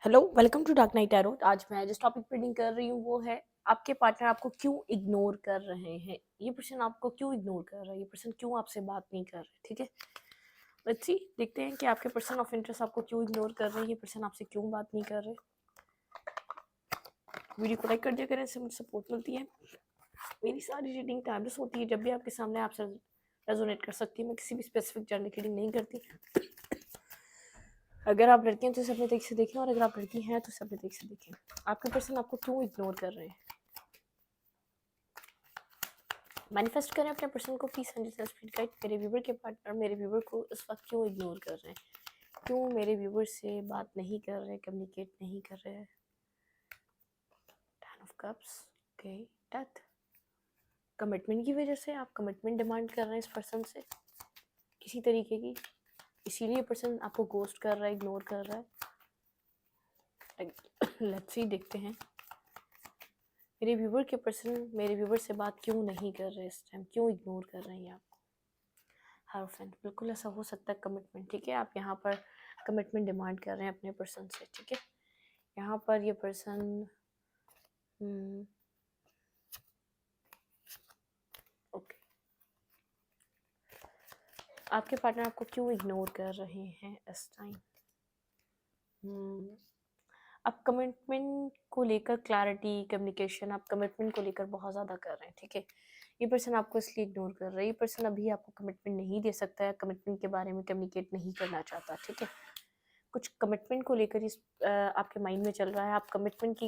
Hello, welcome to Dark Night Tarot. आज मैं जिस टॉपिक पे रीडिंग कर रही हूँ वो है आपके पार्टनर आपको क्यों इग्नोर कर रहे हैं। ये पर्सन आपको क्यों इग्नोर कर रहा है, ये पर्सन क्यों आपसे बात नहीं कर रहे। ठीक है, लेट्स सी, देखते हैं कि आपके पर्सन ऑफ इंटरेस्ट आपको क्यों इग्नोर कर रहे हैं, ये पर्सन आपसे क्यों बात नहीं कर रहे। वीडियो को लाइक कर दिया करें, इससे मुझे सपोर्ट मिलती है। मेरी सारी रीडिंग टाइमलेस होती है, जब भी आपके सामने आपसे रेजोनेट कर सकती है। मैं किसी भी स्पेसिफिक जर्नल की रीडिंग नहीं करती। अगर आप लड़की हैं तो इसे अपने तरीके से देखें, और अगर आप लड़की हैं तो इसे अपने तरीके से देखें। आपके पर्सन आपको क्यों इग्नोर कर रहे हैं। मैनिफेस्ट करें अपने पर्सन को, प्लीज हंड्रेड स्पीड गाइड। मेरे व्यूवर के पार्टनर मेरे व्यूवर को इस वक्त क्यों इग्नोर कर रहे हैं, क्यों मेरे व्यूवर से बात नहीं कर रहे, कम्युनिकेट नहीं कर रहे हैं। Ten of cups, okay, death. Commitment की वजह से आप कमिटमेंट डिमांड कर रहे हैं इस पर्सन से किसी तरीके की, इसीलिए पर्सन आपको गोस्ट कर रहा है, इग्नोर कर रहा है। लेट्स सी, देखते हैं मेरे व्यूवर के पर्सन मेरे व्यूवर से बात क्यों नहीं कर रहे इस टाइम, क्यों इग्नोर कर रहे हैं आपको। हाउफेंट, बिल्कुल ऐसा हो सकता है कमिटमेंट। ठीक है, आप यहाँ पर कमिटमेंट डिमांड कर रहे हैं अपने पर्सन से। ठीक है, यहाँ पर ये पर्सन ओके, आपके पार्टनर आपको क्यों इग्नोर कर रहे हैं इस टाइम। आप कमिटमेंट को लेकर क्लैरिटी, कम्युनिकेशन, आप कमिटमेंट को लेकर बहुत ज़्यादा कर रहे हैं। ठीक है, ये पर्सन आपको इसलिए इग्नोर कर रहा है, ये पर्सन अभी आपको कमिटमेंट नहीं दे सकता है, कमिटमेंट के बारे में कम्युनिकेट नहीं करना चाहता। ठीक है, कुछ कमिटमेंट को लेकर इस आपके माइंड में चल रहा है। आप कमिटमेंट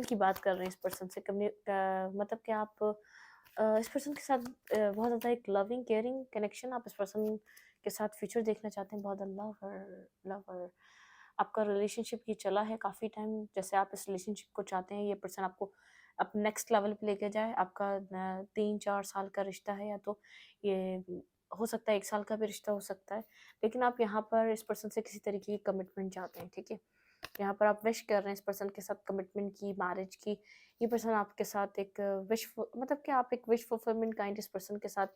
की बात कर रहे हैं इस पर्सन से। मतलब कि आप इस पर्सन के साथ बहुत ज़्यादा एक लविंग केयरिंग कनेक्शन, आप इस पर्सन के साथ फ्यूचर देखना चाहते हैं। बहुत लवर लवर आपका रिलेशनशिप ये चला है काफ़ी टाइम, जैसे आप इस रिलेशनशिप को चाहते हैं, ये पर्सन आपको अब नेक्स्ट लेवल पे लेके जाए। आपका 3-4 साल का रिश्ता है, या तो ये हो सकता है 1 साल का भी रिश्ता हो सकता है, लेकिन आप यहाँ पर इस पर्सन से किसी तरीके की कमिटमेंट चाहते हैं। ठीक है, यहाँ पर आप विश कर रहे हैं इस पर्सन के साथ कमिटमेंट की, मैरिज की। ये पर्सन आपके साथ एक विश, मतलब कि आप एक विश फुलफिलमेंट काइंड इस पर्सन के साथ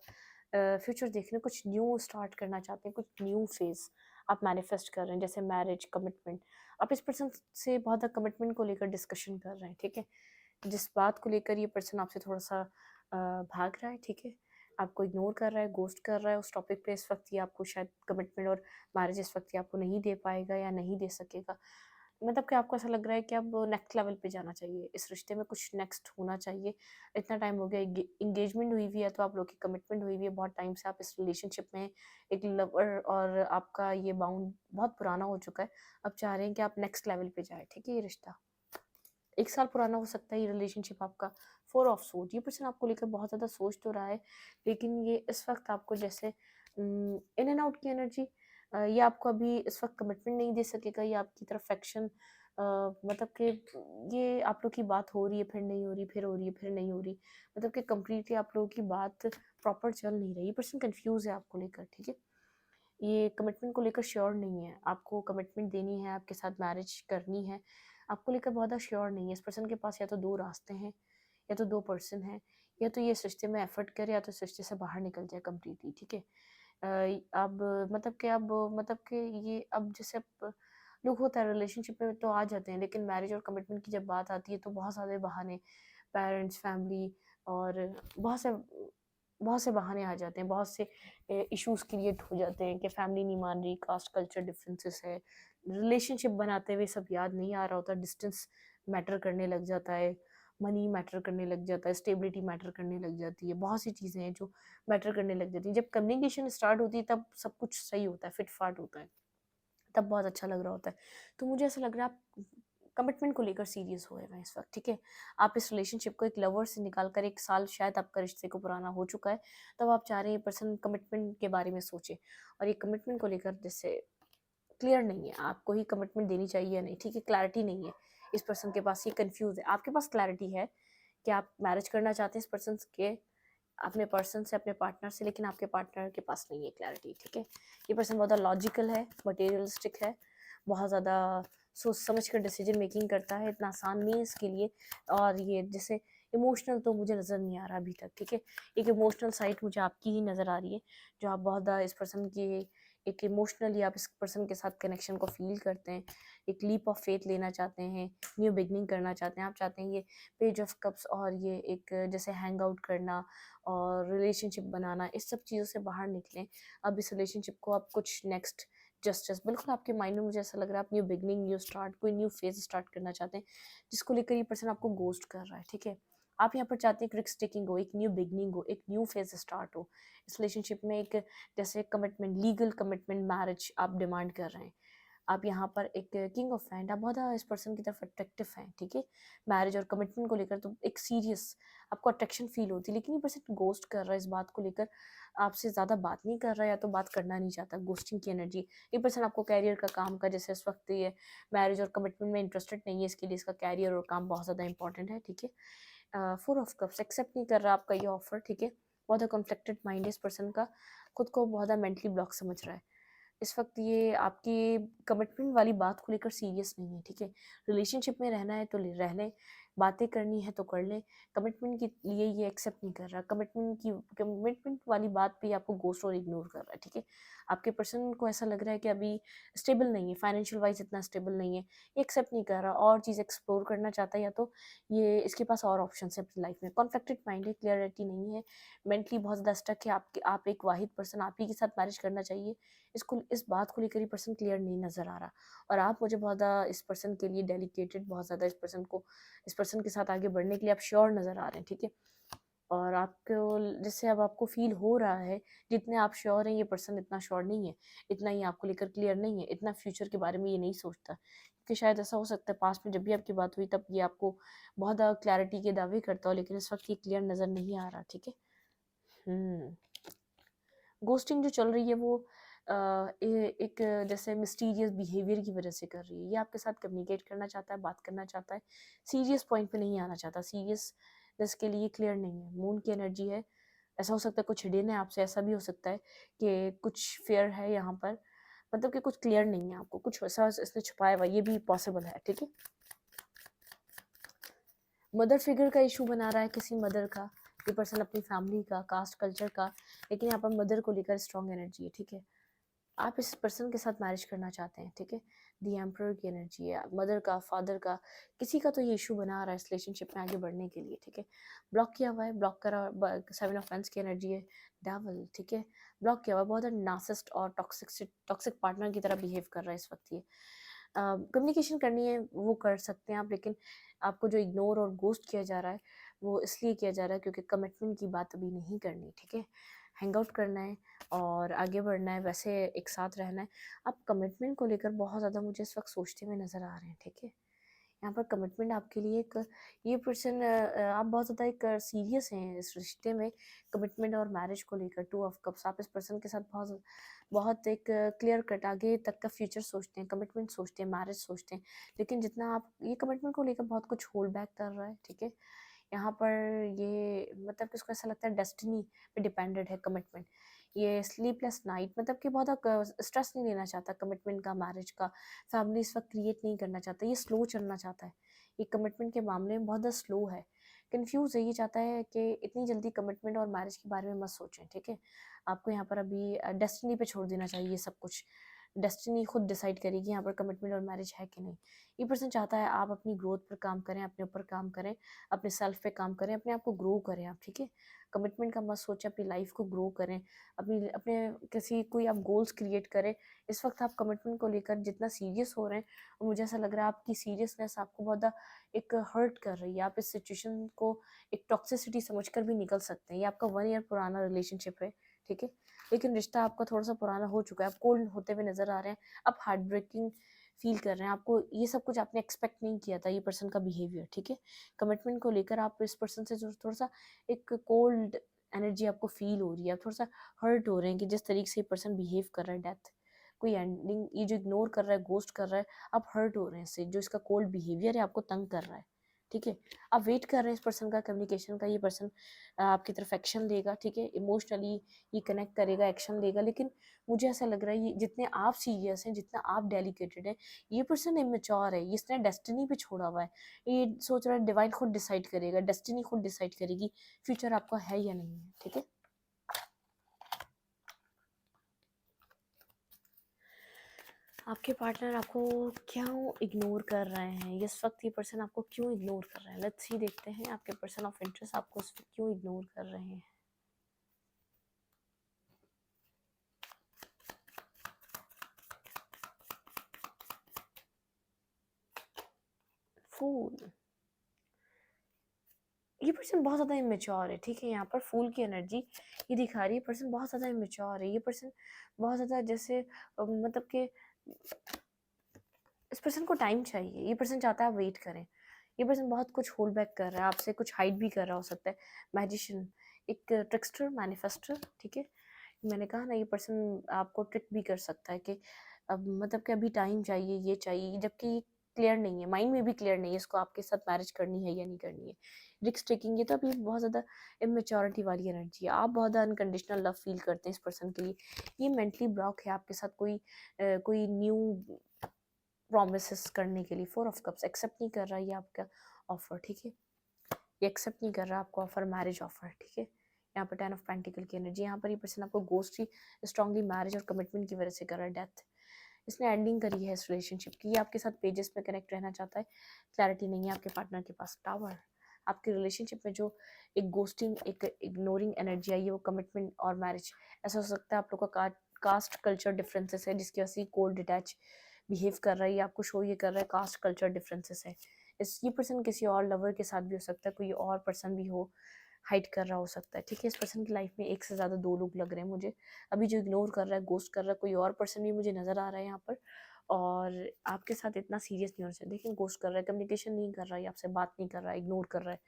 फ्यूचर देख रहे हैं, कुछ न्यू स्टार्ट करना चाहते हैं, कुछ न्यू फेज आप मैनिफेस्ट कर रहे हैं, जैसे मैरिज, कमिटमेंट। आप इस पर्सन से बहुत ज़्यादा कमिटमेंट को लेकर डिस्कशन कर रहे हैं। ठीक है, जिस बात को लेकर ये पर्सन आपसे थोड़ा सा भाग रहा है। ठीक है, आपको इग्नोर कर रहा है, गोस्ट कर रहा है, उस टॉपिक पे इस वक्त ये आपको शायद कमिटमेंट और मैरिज इस वक्त ये आपको नहीं दे पाएगा या नहीं दे सकेगा। मतलब कि आपको ऐसा लग रहा है कि अब नेक्स्ट लेवल पे जाना चाहिए, इस रिश्ते में कुछ नेक्स्ट होना चाहिए। इतना टाइम हो गया, इंगेजमेंट हुई हुई है तो आप लोग की कमिटमेंट हुई हुई है, बहुत टाइम से आप इस रिलेशनशिप में एक लवर, और आपका ये बाउंड बहुत पुराना हो चुका है। अब चाह रहे हैं कि आप नेक्स्ट लेवल पे जाए। ठीक है, ये रिश्ता 1 साल पुराना हो सकता है, ये रिलेशनशिप आपका। 4 ऑफ सोर्ड, ये पर्सन आपको लेकर बहुत ज़्यादा सोच तो रहा है, लेकिन ये इस वक्त आपको जैसे इन एंड आउट की एनर्जी, ये आपको अभी इस वक्त कमिटमेंट नहीं दे सकेगा, ये आपकी तरफ एक्शन, मतलब कि ये आप लोग की बात हो रही है, फिर नहीं हो रही, फिर हो रही है, फिर नहीं हो रही, मतलब कि कम्प्लीटली आप लोगों की बात प्रॉपर चल नहीं रही। ये पर्सन कन्फ्यूज है आपको लेकर। ठीक है, ये कमिटमेंट को लेकर श्योर नहीं है, आपको कमिटमेंट देनी है, आपके साथ मैरिज करनी है, आपको लेकर बहुत ज़्यादा श्योर नहीं है। इस पर्सन के पास या तो 2 रास्ते हैं, या तो 2 पर्सन हैं, या तो ये इस रिश्ते में एफर्ट करे, या तो इस रिश्ते से बाहर निकल जाए कम्प्लीटली। ठीक है, अब मतलब कि ये अब जैसे अब लोग होता है रिलेशनशिप में तो आ जाते हैं, लेकिन मैरिज और कमिटमेंट की जब बात आती है तो बहुत सारे बहाने, पेरेंट्स, फैमिली, और बहुत से बहुत से बहाने आ जाते हैं, बहुत से इश्यूज क्रिएट हो जाते हैं कि फैमिली नहीं मान रही, कास्ट कल्चर डिफरेंसेस है, रिलेशनशिप बनाते हुए सब याद नहीं आ रहा होता, डिस्टेंस मैटर करने लग जाता है, मनी मैटर करने लग जाता है, स्टेबिलिटी मैटर करने लग जाती है, बहुत सी चीज़ें हैं जो मैटर करने लग जाती हैं। जब कम्युनिकेशन स्टार्ट होती है तब सब कुछ सही होता है, फिट फाट होता है, तब बहुत अच्छा लग रहा होता है। तो मुझे ऐसा लग रहा है आप कमिटमेंट को लेकर सीरियस हुए हैं इस वक्त। ठीक है, आप इस रिलेशनशिप को एक लवर से निकाल कर 1 साल शायद आपका रिश्ते को पुराना हो चुका है, तब आप चाह रहे हैं ये पर्सन कमिटमेंट के बारे में सोचे, और ये कमिटमेंट को लेकर जैसे क्लियर नहीं है, आपको ही कमिटमेंट देनी चाहिए या नहीं। ठीक है, क्लैरिटी नहीं है इस पर्सन के पास, ये कंफ्यूज है। आपके पास क्लैरिटी है कि आप मैरिज करना चाहते हैं इस पर्सन के, अपने पर्सन से, अपने पार्टनर से, लेकिन आपके पार्टनर के पास नहीं है क्लैरिटी। ठीक है, ये पर्सन बहुत ज़्यादा लॉजिकल है, मटेरियलिस्टिक है, बहुत ज़्यादा सोच समझ कर डिसीजन मेकिंग करता है, इतना आसान नहीं है इसके लिए। और ये जैसे इमोशनल तो मुझे नज़र नहीं आ रहा अभी तक। ठीक है, एक इमोशनल साइड मुझे आपकी ही नज़र आ रही है, जो आप बहुत ज़्यादा इस पर्सन की एक इमोशनली आप इस पर्सन के साथ कनेक्शन को फील करते हैं, एक लीप ऑफ फेथ लेना चाहते हैं, न्यू बिगनिंग करना चाहते हैं। आप चाहते हैं ये पेज ऑफ कप्स और ये एक जैसे हैंग आउट करना और रिलेशनशिप बनाना, इस सब चीज़ों से बाहर निकलें। अब इस रिलेशनशिप को आप कुछ नेक्स्ट जस्टिस, बिल्कुल आपके माइंड में मुझे ऐसा लग रहा है आप न्यू बिगनिंग, न्यू स्टार्ट, कोई न्यू फेज स्टार्ट करना चाहते हैं, जिसको लेकर ये पर्सन आपको गोस्ट कर रहा है, ठीक है। आप यहाँ पर चाहते हैं एक रिस्क टेकिंग हो, एक न्यू बिगनिंग हो, एक न्यू फेज स्टार्ट हो इस रिलेशनशिप में। एक जैसे कमिटमेंट, लीगल कमिटमेंट, मैरिज आप डिमांड कर रहे हैं। आप यहाँ पर एक किंग ऑफ हैंड, आप बहुत ज़्यादा इस पर्सन की तरफ अट्रैक्टिव हैं, ठीक है। मैरिज और कमिटमेंट को लेकर तो एक सीरियस आपको अट्रैक्शन फील होती है, लेकिन ये पर्सन गोस्ट कर रहा है इस बात को लेकर, आपसे ज़्यादा बात नहीं कर रहा है या तो बात करना नहीं चाहता, गोस्टिंग की एनर्जी। ये पर्सन आपको कैरियर का, काम का, जैसे इस वक्त ये मैरिज और कमिटमेंट में इंटरेस्टेड नहीं है, इसके लिए इसका कैरियर और काम बहुत ज़्यादा इंपॉर्टेंट है, ठीक है। 4 ऑफ कप्स एक्सेप्ट नहीं कर रहा आपका ये ऑफर, ठीक है। बहुत ज़्यादा कॉन्फ्लिक्टेड माइंड है इस पर्सन का, खुद को बहुत ज़्यादा मेंटली ब्लॉक समझ रहा है इस वक्त। ये आपकी कमिटमेंट वाली बात को लेकर सीरियस नहीं है, ठीक है। रिलेशनशिप में रहना है तो रह लें, बातें करनी है तो कर लें, कमिटमेंट के लिए ये एक्सेप्ट नहीं कर रहा। कमिटमेंट वाली बात पे आपको गोस्ट और इग्नोर कर रहा है, ठीक है। आपके पर्सन को ऐसा लग रहा है कि अभी स्टेबल नहीं है, फाइनेंशियल वाइज इतना स्टेबल नहीं है, ये एक्सेप्ट नहीं कर रहा, और चीज़ एक्सप्लोर करना चाहता है, या तो ये इसके पास और ऑप्शन है अपनी लाइफ में। कॉन्फ्लिक्टेड माइंड है, क्लियरिटी नहीं है, मेंटली बहुत ज़्यादा स्टक है। आप एक वाहिद पर्सन, आप ही के साथ मैरिज करना चाहिए, इसको इस बात को लेकर ही पर्सन क्लियर नहीं नज़र आ रहा। और आप मुझे बहुत ज़्यादा इस पर्सन के लिए डेडिकेटेड, बहुत ज़्यादा इस पर्सन के साथ आगे बढ़ने के लिए आप श्योर नज़र आ रहे हैं, ठीक है। और आपको जैसे अब आपको फील हो रहा है, जितने आप श्योर हैं ये पर्सन इतना श्योर नहीं है, इतना ही आपको लेकर क्लियर नहीं है, इतना फ्यूचर के बारे में ये नहीं सोचता। क्योंकि शायद ऐसा हो सकता है पास्ट में जब भी आपकी बात हुई तब ये आपको बहुत ज़्यादा क्लैरिटी के दावे करता हो, लेकिन इस वक्त ये क्लियर नज़र नहीं आ रहा, ठीक है। गोस्टिंग जो चल रही है वो एक जैसे मिस्टीरियस बिहेवियर की वजह से कर रही है। ये आपके साथ कम्युनिकेट करना चाहता है, बात करना चाहता है, सीरियस पॉइंट पे नहीं आना चाहता, सीरियसनेस के लिए क्लियर नहीं है। मून की एनर्जी है, ऐसा हो सकता है कुछ हिडन है आपसे, ऐसा भी हो सकता है कि कुछ फेयर है यहाँ पर, मतलब कि कुछ क्लियर नहीं है आपको, कुछ ऐसा इसने छुपाया हुआ, ये भी पॉसिबल है, ठीक है। मदर फिगर का इशू बना रहा है किसी मदर का, ये पर्सन अपनी फैमिली का, कास्ट कल्चर का, लेकिन यहाँ पर मदर को लेकर स्ट्रॉन्ग एनर्जी है, ठीक है। आप इस पर्सन के साथ मैरिज करना चाहते हैं, ठीक है। दी एम्परर की एनर्जी है, मदर का, फादर का, किसी का तो ये इशू बना रहा है इस रिलेशनशिप में आगे बढ़ने के लिए, ठीक है। ब्लॉक किया हुआ है, ब्लॉक करा, 7 ऑफ पेंट्स की एनर्जी है, डेविल, ठीक है। ब्लॉक किया हुआ है, बहुत नार्सिसिस्ट और टॉक्सिक पार्टनर की तरह बिहेव कर रहा है इस वक्त ये। कम्युनिकेशन करनी है वो कर सकते हैं आप, लेकिन आपको जो इग्नोर और गोस्ट किया जा रहा है वो इसलिए किया जा रहा है क्योंकि कमिटमेंट की बात अभी नहीं करनी, ठीक है। हैंग आउट करना है और आगे बढ़ना है, वैसे एक साथ रहना है। आप कमिटमेंट को लेकर बहुत ज़्यादा मुझे इस वक्त सोचते हुए नज़र आ रहे हैं, ठीक है। यहाँ पर कमिटमेंट आपके लिए एक, ये पर्सन आप बहुत ज़्यादा एक सीरियस हैं इस रिश्ते में, कमिटमेंट और मैरिज को लेकर। 2 ऑफ कप्स, आप इस पर्सन के साथ बहुत बहुत एक क्लियर कट आगे तक का फ्यूचर सोचते हैं, कमिटमेंट सोचते हैं, मैरिज सोचते हैं, लेकिन जितना आप ये कमिटमेंट को लेकर बहुत कुछ होल्ड बैक कर रहा है, ठीक है। यहाँ पर ये मतलब कि उसको ऐसा लगता है डेस्टिनी पे डिपेंडेड है कमिटमेंट। ये स्लीपलेस नाइट, मतलब कि बहुत स्ट्रेस नहीं लेना चाहता कमिटमेंट का, मैरिज का, फैमिली इस वक्त क्रिएट नहीं करना चाहता, ये स्लो चलना चाहता है। ये कमिटमेंट के मामले में बहुत ज़्यादा स्लो है, कंफ्यूज है, ये चाहता है कि इतनी जल्दी कमिटमेंट और मैरिज के बारे में मत सोचें, ठीक है। आपको यहाँ पर अभी डेस्टिनी पे छोड़ देना चाहिए सब कुछ। डेस्टिनी खुद डिसाइड करेगी यहाँ पर कमिटमेंट और मैरिज है कि नहीं। ये पर्सन चाहता है आप अपनी ग्रोथ पर काम करें, अपने ऊपर काम करें, अपने सेल्फ पे काम करें, अपने आप को ग्रो करें आप, ठीक है। कमिटमेंट का मत सोचें, अपनी लाइफ को ग्रो करें, अपनी अपने किसी कोई आप गोल्स क्रिएट करें। इस वक्त आप कमिटमेंट को लेकर जितना सीरियस हो रहे हैं, और मुझे ऐसा लग रहा है आपकी सीरियसनेस आपको बहुत एक हर्ट कर रही है। आप इस सिचुएशन को एक टॉक्सिसिटी समझकर भी निकल सकते हैं। ये आपका 1 ईयर पुराना रिलेशनशिप है, ठीक है, लेकिन रिश्ता आपका थोड़ा सा पुराना हो चुका है, आप कोल्ड होते हुए नजर आ रहे हैं, आप हार्ट ब्रेकिंग फील कर रहे हैं। आपको ये सब कुछ आपने एक्सपेक्ट नहीं किया था, ये पर्सन का बिहेवियर, ठीक है। कमिटमेंट को लेकर आप इस पर्सन से जो थोड़ा सा एक कोल्ड एनर्जी आपको फील हो रही है, आप थोड़ा सा हर्ट हो रहे हैं कि जिस तरीके से ये पर्सन बिहेव कर रहा है, डेथ कोई एंडिंग, ये जो इग्नोर कर रहा है, गोस्ट कर रहा है, आप हर्ट हो रहे हैं इससे, जो इसका कोल्ड बिहेवियर है आपको तंग कर रहा है, ठीक है। आप वेट कर रहे हैं इस पर्सन का, कम्युनिकेशन का, ये पर्सन आपकी तरफ एक्शन लेगा, ठीक है। इमोशनली ये कनेक्ट करेगा, एक्शन लेगा, लेकिन मुझे ऐसा लग रहा है ये जितने आप सीरियस हैं, जितना आप डेलिकेटेड हैं, ये पर्सन इमेच्योर है, इसने डेस्टिनी पे छोड़ा हुआ है। ये सोच रहा है डिवाइन खुद डिसाइड करेगा, डेस्टिनी खुद डिसाइड करेगी फ्यूचर आपका है या नहीं है, ठीक है। आपके पार्टनर आपको क्यों इग्नोर कर रहे हैं, इस वक्त ये पर्सन आपको क्यों इग्नोर कर रहे हैं? लेट्स सी, देखते हैं आपके पर्सन ऑफ इंटरेस्ट आपको उस वक्त क्यों इग्नोर कर रहे हैं। फूल, ये पर्सन बहुत ज़्यादा इमेच्योर है, ठीक है। यहाँ पर फूल की एनर्जी ये दिखा रही है, पर्सन बहुत ज़्यादा इमेच्योर है। ये पर्सन बहुत ज़्यादा जैसे मतलब कि इस पर्सन को टाइम चाहिए, ये पर्सन चाहता है आप वेट करें। ये पर्सन बहुत कुछ होल्ड बैक कर रहा है आपसे, कुछ हाइड भी कर रहा हो सकता है। मैजिशियन, एक ट्रिक्स्टर, मैनिफेस्टर, ठीक है। मैंने कहा ना, ये पर्सन आपको ट्रिक भी कर सकता है कि अब मतलब कि अभी टाइम चाहिए, ये चाहिए, जबकि क्लियर नहीं है, माइंड में भी क्लियर नहीं है इसको आपके साथ मैरिज करनी है या नहीं करनी है। रिस्क टेकिंग, ये तो अभी बहुत ज़्यादा इमेच्योरिटी वाली एनर्जी है। आप बहुत ज़्यादा अनकंडीशनल लव फील करते हैं इस पर्सन के लिए। ये मेंटली ब्लॉक है आपके साथ कोई न्यू प्रोमिसेस करने के लिए। 4 ऑफ कप्स, एक्सेप्ट नहीं कर रहा ये आपका ऑफर, ठीक है। ये एक्सेप्ट नहीं कर रहा आपको ऑफर, मैरिज ऑफर, ठीक है। यहाँ पर 10 ऑफ पेंटिकल की एनर्जी, यहाँ पर ये पर्सन आपको गोस्ट ही स्ट्रांगली मैरिज और कमिटमेंट की वजह से कर रहा है। डेथ, इसने एंडिंग करी है इस रिलेशनशिप की। ये आपके साथ पेजेस में कनेक्ट रहना चाहता है। क्लैरिटी नहीं है आपके पार्टनर के पास। टावर, आपके रिलेशनशिप में जो एक गोस्टिंग, एक इग्नोरिंग एनर्जी आई है, वो कमिटमेंट और मैरिज। ऐसा हो सकता है आप लोग का कास्ट कल्चर डिफरेंसेस है, जिसकी वजह से कोल्ड डिटैच बिहेव कर रहा है। ये आपको शो ये कर रहा है कास्ट कल्चर डिफरेंसेस है। ये पर्सन किसी और लवर के साथ भी हो सकता है, कोई और पर्सन भी हो, हाइड कर रहा हो सकता है, ठीक है। इस पर्सन की लाइफ में एक से ज़्यादा 2 लोग लग रहे हैं मुझे। अभी जो इग्नोर कर रहा है, गोस्ट कर रहा है, कोई और पर्सन भी मुझे नज़र आ रहा है यहाँ पर। और आपके साथ इतना सीरियस नहीं होना चाहिए। देखिए, गोस्ट कर रहा है, कम्युनिकेशन नहीं कर रहा है, आपसे बात नहीं कर रहा है, इग्नोर कर रहा है।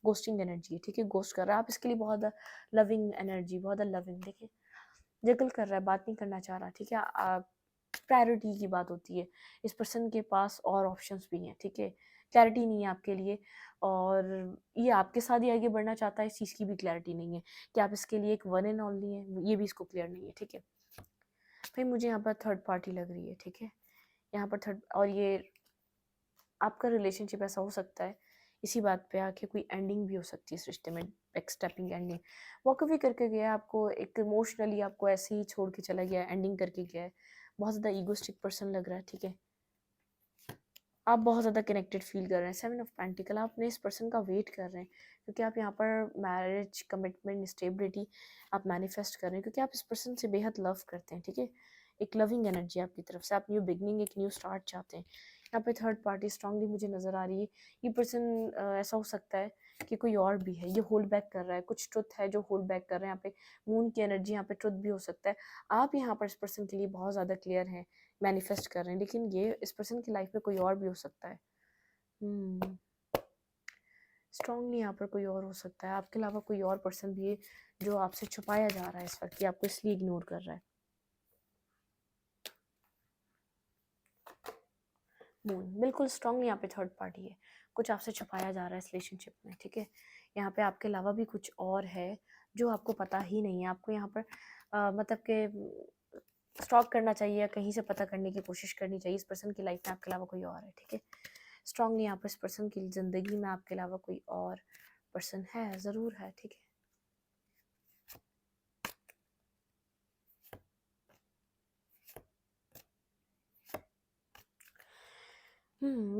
गोस्टिंग एनर्जी है, ठीक है। गोस्ट कर रहा है, आप इसके लिए बहुत लविंग एनर्जी, बहुत लविंग, देखिए। जगल कर रहा है, बात नहीं करना चाह रहा, ठीक है। प्रायोरिटी की बात होती है, इस पर्सन के पास और ऑप्शंस भी हैं, ठीक है। क्लैरिटी नहीं है आपके लिए, और ये आपके साथ ही आगे बढ़ना चाहता है, इस चीज़ की भी क्लैरिटी नहीं है कि आप इसके लिए एक वन एंड ओनली है, ये भी इसको क्लियर नहीं है, ठीक है। भाई मुझे यहाँ पर थर्ड पार्टी लग रही है, ठीक है। यहाँ पर थर्ड, और ये आपका रिलेशनशिप ऐसा हो सकता है, इसी बात पे आके कोई एंडिंग भी हो सकती है इस रिश्ते में, बैकस्टेपिंग एंडिंग। वॉक अवे करके गया आपको, एक इमोशनली आपको ऐसे ही छोड़ के चला गया, एंडिंग करके गया है। बहुत ज़्यादा ईगोस्टिक पर्सन लग रहा है, ठीक है। आप बहुत ज़्यादा कनेक्टेड फील कर रहे हैं। 7 ऑफ पेंटिकल, आप अपने इस पर्सन का वेट कर रहे हैं, क्योंकि आप यहाँ पर मैरिज, कमिटमेंट, स्टेबिलिटी आप मैनिफेस्ट कर रहे हैं, क्योंकि आप इस पर्सन से बेहद लव करते हैं, ठीक है। एक लविंग एनर्जी आपकी तरफ से, आप न्यू बिगनिंग, एक न्यू स्टार्ट चाहते हैं। यहाँ पे थर्ड पार्टी स्ट्रांगली मुझे नज़र आ रही है। ये पर्सन ऐसा हो सकता है कि कोई और भी है, ये होल्ड बैक कर रहा है, कुछ ट्रुथ है जो होल्ड बैक कर रहे हैं। यहाँ पे मून की एनर्जी, यहाँ पे ट्रुथ भी हो सकता है। आप यहाँ पर इस पर्सन के लिए बहुत ज़्यादा क्लियर हैं, मैनिफेस्ट कर रहे हैं, लेकिन ये इस पर्सन की लाइफ में कोई और भी हो सकता है। स्ट्रांगली यहाँ पर कोई और हो सकता है, आपके अलावा कोई और पर्सन भी है जो आपसे छुपाया जा रहा है इस वक्त, कि आपको इसलिए इग्नोर कर रहा है। मून, बिल्कुल स्ट्रांगली यहाँ पे थर्ड पार्टी है, कुछ आपसे छुपाया जा रहा है इस रिलेशनशिप में, ठीक है। यहाँ पे आपके अलावा भी कुछ और है जो आपको पता ही नहीं है। आपको यहाँ पर मतलब कि स्टॉक करना चाहिए, या कहीं से पता करने की कोशिश करनी चाहिए। इस पर्सन की लाइफ में आपके अलावा कोई और है, ठीक है। स्ट्रांगली यहाँ पर इस पर्सन की ज़िंदगी में आपके अलावा कोई और पर्सन है, ज़रूर है, ठीक है।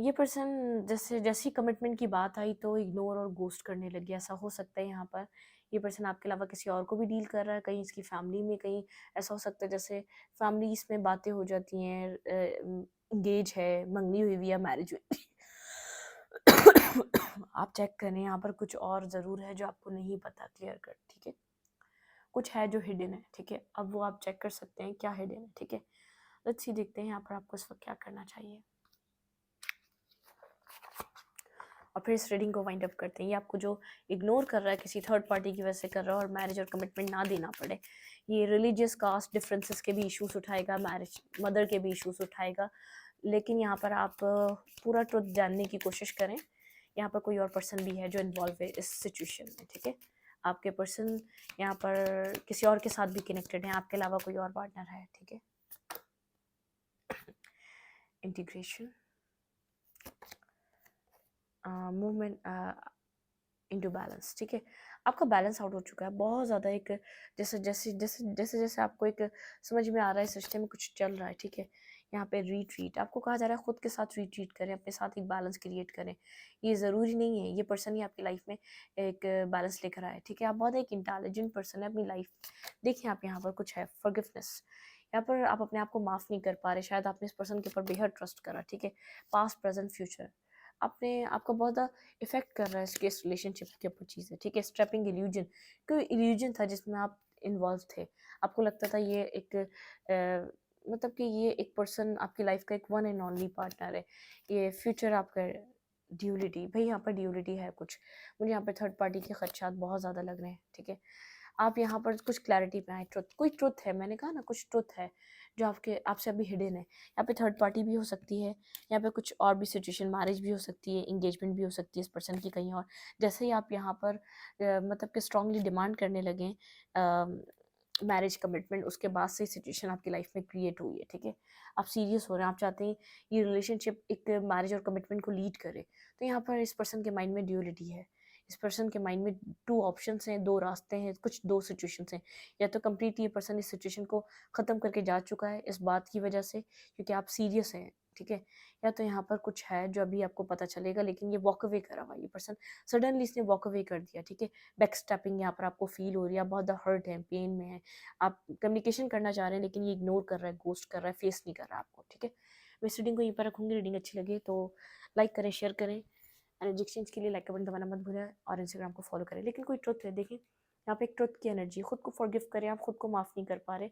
ये पर्सन जैसे जैसी कमिटमेंट की बात आई तो इग्नोर और गोस्ट करने लग गया। ऐसा हो सकता है यहाँ पर ये पर्सन आपके अलावा किसी और को भी डील कर रहा है, कहीं इसकी फैमिली में, कहीं ऐसा हो सकता है जैसे फैमिलीज में बातें हो जाती हैं, इंगेज है, मंगनी हुई हुई या मैरिज हुई। आप चेक करें, यहाँ पर कुछ और ज़रूर है जो आपको नहीं पता, क्लियर कर, ठीक है। कुछ है जो हिडन है, ठीक है। अब वो आप चेक कर सकते हैं क्या हिडन है, ठीक है। लेट्स सी, देखते हैं यहाँ पर आपको इस वक्त क्या करना चाहिए, और फिर इस रीडिंग को वाइंड अप करते हैं। ये आपको जो इग्नोर कर रहा है, किसी थर्ड पार्टी की वजह से कर रहा है, और मैरिज और कमिटमेंट ना देना पड़े। ये रिलीजियस कास्ट डिफरेंसेस के भी इश्यूज उठाएगा, मैरिज मदर के भी इश्यूज उठाएगा, लेकिन यहाँ पर आप पूरा ट्रुथ जानने की कोशिश करें। यहाँ पर कोई और पर्सन भी है जो इन्वॉल्व है इस सिचुएशन में, ठीक है। आपके पर्सन यहाँ पर किसी और के साथ भी कनेक्टेड है, आपके अलावा कोई और पार्टनर है, ठीक है। इंटीग्रेशन, मूवमेंट इनटू बैलेंस, ठीक है। आपका बैलेंस आउट हो चुका है बहुत ज़्यादा। एक जैसे जैसे जैसे जैसे जैसे आपको एक समझ में आ रहा है, इस रिश्ते में कुछ चल रहा है, ठीक है। यहाँ पे रिट्रीट आपको कहा जा रहा है, खुद के साथ रिट्रीट करें, अपने साथ एक बैलेंस क्रिएट करें। ये ज़रूरी नहीं है ये पर्सन ही आपकी लाइफ में एक बैलेंस लेकर आए, ठीक है। आप बहुत एक इंटेलिजेंट पर्सन है अपनी लाइफ। देखिए आप यहाँ पर कुछ है फॉरगिवनेस, यहाँ पर आप अपने आप को माफ़ नहीं कर पा रहे, शायद आपने इस पर्सन के ऊपर बेहद ट्रस्ट करा, ठीक है। पास्ट प्रेजेंट फ्यूचर आपने आपका बहुत ज़्यादा इफेक्ट कर रहा है इसके इस रिलेशनशिप के ऊपर चीज़ें, ठीक है। स्ट्रैपिंग इल्यूजन, कोई इल्यूजन था जिसमें आप इन्वॉल्व थे, आपको लगता था ये एक मतलब कि ये एक पर्सन आपकी लाइफ का एक वन एंड ओनली पार्टनर है, ये फ्यूचर आपका ड्यूलिटी, भाई यहाँ पर ड्यूलिटी है कुछ, मुझे यहाँ पर थर्ड पार्टी के खदशात बहुत ज़्यादा लग रहे हैं, ठीक है। आप यहाँ पर कुछ क्लैरिटी पे आए, ट्रुथ, कोई ट्रुथ है, मैंने कहा ना कुछ ट्रुथ है जो आपके आपसे अभी हिडन है। यहाँ पे थर्ड पार्टी भी हो सकती है, यहाँ पे कुछ और भी सिचुएशन, मैरिज भी हो सकती है, इंगेजमेंट भी हो सकती है इस पर्सन की कहीं और। जैसे ही आप यहाँ पर मतलब कि स्ट्रांगली डिमांड करने लगे मैरिज कमिटमेंट, उसके बाद से सिचुएशन आपकी लाइफ में क्रिएट हुई है, ठीक है। आप सीरियस हो रहे हैं, आप चाहते हैं ये रिलेशनशिप एक मैरिज और कमिटमेंट को लीड करे, तो यहाँ पर इस पर्सन के माइंड में ड्यूलिटी है, इस पर्सन के माइंड में टू ऑप्शंस हैं, दो रास्ते हैं, कुछ दो सिचुएशंस हैं। या तो कंप्लीट ये पर्सन इस सिचुएशन को ख़त्म करके जा चुका है इस बात की वजह से क्योंकि आप सीरियस हैं, ठीक है। या तो यहाँ पर कुछ है जो अभी आपको पता चलेगा, लेकिन ये वॉक अवे करा हुआ ये पर्सन, सडनली इसने वॉक अवे कर दिया, ठीक है। बैक स्टेपिंग यहाँ पर आपको फील हो रही है, आप बहुत ज़्यादा हर्ट है, पेन में है, आप कम्युनिकेशन करना चाह रहे हैं लेकिन ये इग्नोर कर रहा है, गोस्ट कर रहा है, फेस नहीं कर रहा है आपको, ठीक है। मैं इस रीडिंग को यहीं पर रखूँगी। रीडिंग अच्छी लगे तो लाइक करें, शेयर करें, एनर्जी एक्सचेंज के लिए लाइक का बटन दबाना मत भूलें और इंस्टाग्राम को फॉलो करें। लेकिन कोई ट्रुथ है, देखिए यहाँ पे एक ट्रुथ की एनर्जी, खुद को फॉरगिव करें, आप खुद को माफ़ नहीं कर पा रहे,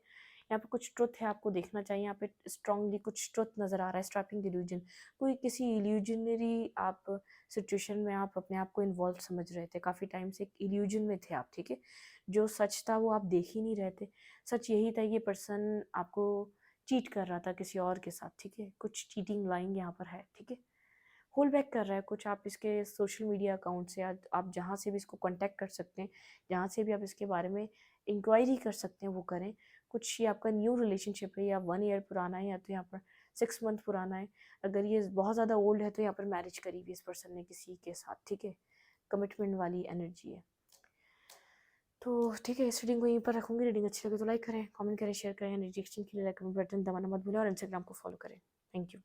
यहाँ पे कुछ ट्रुथ है, आपको देखना चाहिए। यहाँ पे स्ट्रांगली कुछ ट्रुथ नज़र आ रहा है, स्ट्रैपिंग इल्यूजन, कोई किसी इल्यूजनरी आप सिचुएशन में आप अपने आप को इन्वॉल्व समझ रहे थे, काफ़ी टाइम से एक इल्यूजन में थे आप, ठीक है। जो सच था वो आप देख ही नहीं रहे थे, सच यही था ये पर्सन आपको चीट कर रहा था किसी और के साथ, ठीक है। कुछ चीटिंग लाइन यहाँ पर है, ठीक है। होल्ड बैक कर रहा है कुछ, आप इसके सोशल मीडिया अकाउंट से या आप जहाँ से भी इसको कांटेक्ट कर सकते हैं, जहाँ से भी आप इसके बारे में इंक्वायरी कर सकते हैं वो करें। कुछ ये आपका न्यू रिलेशनशिप है या 1 ईयर पुराना है या तो यहाँ पर 6 मंथ पुराना है। अगर ये बहुत ज़्यादा ओल्ड है तो यहाँ पर मैरिज करी हुई इस पर्सन ने किसी के साथ, ठीक है। कमिटमेंट वाली एनर्जी है, तो ठीक है। इस रीडिंग को यहीं पर रखूँगी। रीडिंग अच्छी लगे तो लाइक करें, कमेंट करें, शेयर करें। एनर्जी एक्सचेंज के लिए लाइक बटन दबाना मत भूलें और इंस्टाग्राम को फॉलो करें। Thank you.